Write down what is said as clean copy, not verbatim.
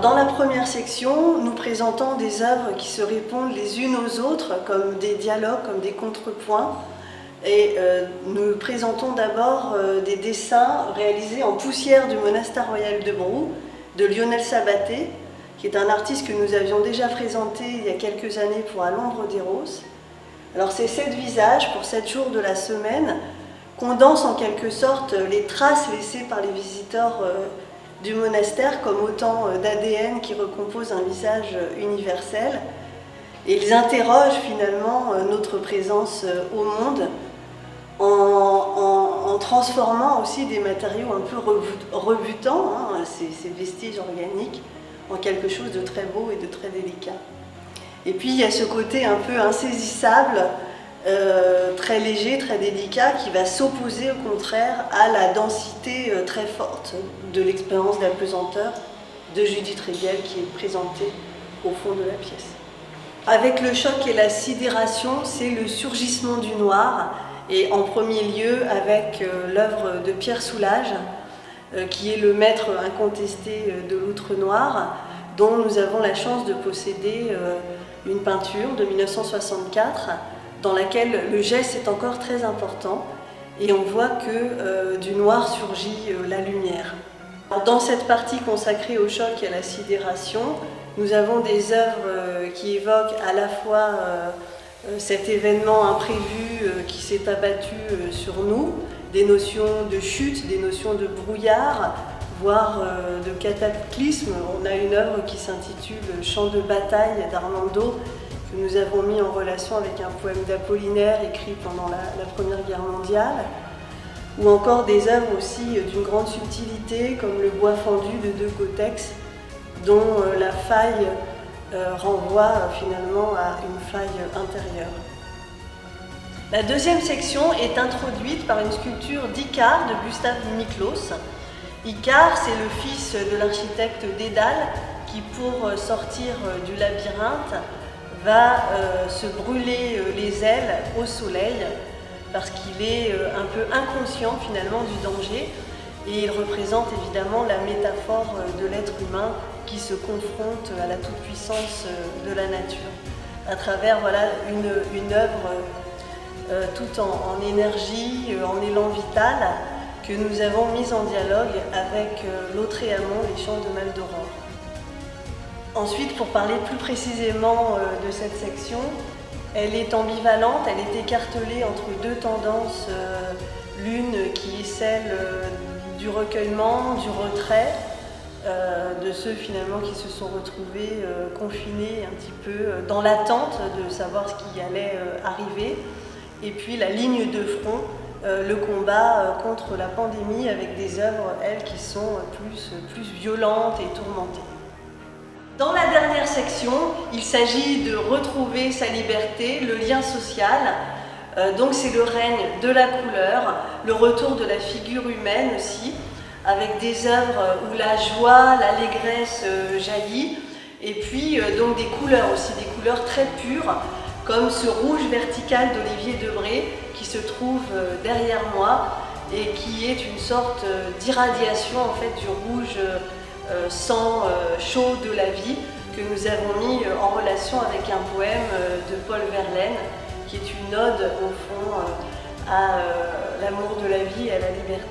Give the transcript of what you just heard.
Dans la première section, nous présentons des œuvres qui se répondent les unes aux autres, comme des dialogues, comme des contrepoints. Et nous présentons d'abord des dessins réalisés en poussière du monastère royal de Brou, de Lionel Sabaté, qui est un artiste que nous avions déjà présenté il y a quelques années pour À l'ombre des roses. Alors ces 7 visages pour 7 jours de la semaine condensent en quelque sorte les traces laissées par les visiteurs du monastère comme autant d'ADN qui recomposent un visage universel. Et ils interrogent finalement notre présence au monde en transformant aussi des matériaux un peu rebutants, ces vestiges organiques, en quelque chose de très beau et de très délicat. Et puis il y a ce côté un peu insaisissable, très léger, très délicat, qui va s'opposer au contraire à la densité très forte de l'expérience d'apesanteur de Judith Réguel qui est présentée au fond de la pièce. Avec le choc et la sidération, c'est le surgissement du noir, et en premier lieu avec l'œuvre de Pierre Soulages, qui est le maître incontesté de l'outre noir, dont nous avons la chance de posséder une peinture de 1964, dans laquelle le geste est encore très important, et on voit que du noir surgit la lumière. Dans cette partie consacrée au choc et à la sidération, nous avons des œuvres qui évoquent à la fois cet événement imprévu qui s'est abattu sur nous, des notions de chute, des notions de brouillard, voire de cataclysme. On a une œuvre qui s'intitule « Chant de bataille » d'Armando, que nous avons mis en relation avec un poème d'Apollinaire écrit pendant la Première Guerre mondiale, ou encore des œuvres aussi d'une grande subtilité, comme le bois fendu de De Gotex, dont la faille renvoie finalement à une faille intérieure. La deuxième section est introduite par une sculpture d'Icare de Gustav Miklos. Icare, c'est le fils de l'architecte Dédale qui, pour sortir du labyrinthe, va se brûler les ailes au soleil parce qu'il est un peu inconscient finalement du danger, et il représente évidemment la métaphore de l'être humain qui se confronte à la toute-puissance de la nature à travers une œuvre tout en énergie, en élan vital, que nous avons mise en dialogue avec Lautréamont, les chants de Maldoror. Ensuite, pour parler plus précisément de cette section, elle est ambivalente, elle est écartelée entre deux tendances, l'une qui est celle du recueillement, du retrait, de ceux finalement qui se sont retrouvés confinés un petit peu dans l'attente de savoir ce qui allait arriver, et puis la ligne de front, le combat contre la pandémie avec des œuvres, elles, qui sont plus violentes et tourmentées. Dans la dernière section, il s'agit de retrouver sa liberté, le lien social. Donc c'est le règne de la couleur, le retour de la figure humaine aussi, avec des œuvres où la joie, l'allégresse jaillit, et puis donc des couleurs aussi, des couleurs très pures, comme ce rouge vertical d'Olivier Debré qui se trouve derrière moi et qui est une sorte d'irradiation en fait du rouge sang chaud de la vie que nous avons mis en relation avec un poème de Paul Verlaine qui est une ode au fond à l'amour de la vie et à la liberté.